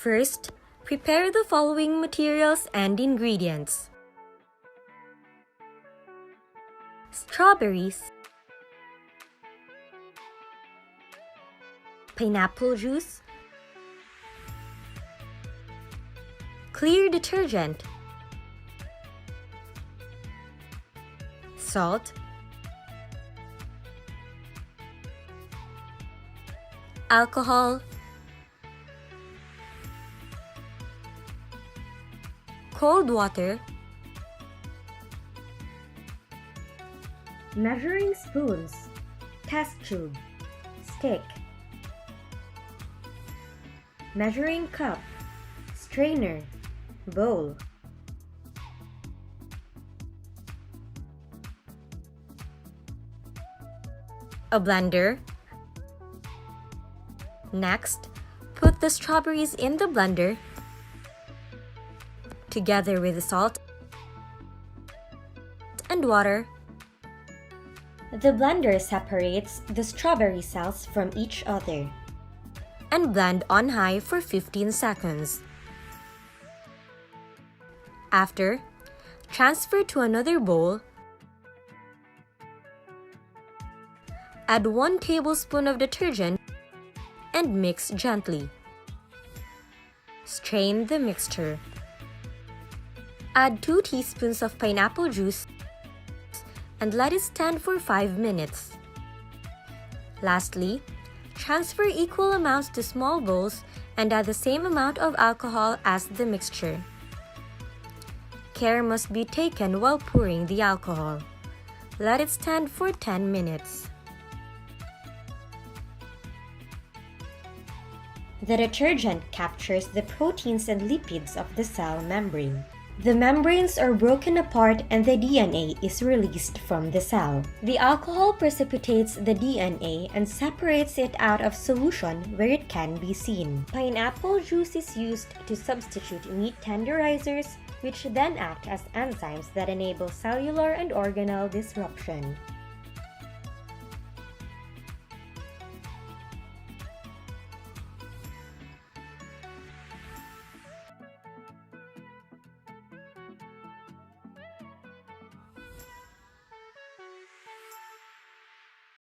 First, prepare the following materials and ingredients: strawberries, pineapple juice, clear detergent, salt, alcohol, cold water, measuring spoons, test tube, stick, measuring cup, strainer, bowl, a blender. Next, put the strawberries in the blender together with the salt and water. The blender separates the strawberry cells from each other and blend on high for 15 seconds. After, transfer to another bowl. Add 1 tablespoon of detergent and mix gently. Strain the mixture. Add 2 teaspoons of pineapple juice and let it stand for 5 minutes. Lastly, transfer equal amounts to small bowls and add the same amount of alcohol as the mixture. Care must be taken while pouring the alcohol. Let it stand for 10 minutes. The detergent captures the proteins and lipids of the cell membrane. The membranes are broken apart and the DNA is released from the cell. The alcohol precipitates the DNA and separates it out of solution where it can be seen. Pineapple juice is used to substitute meat tenderizers, which then act as enzymes that enable cellular and organelle disruption.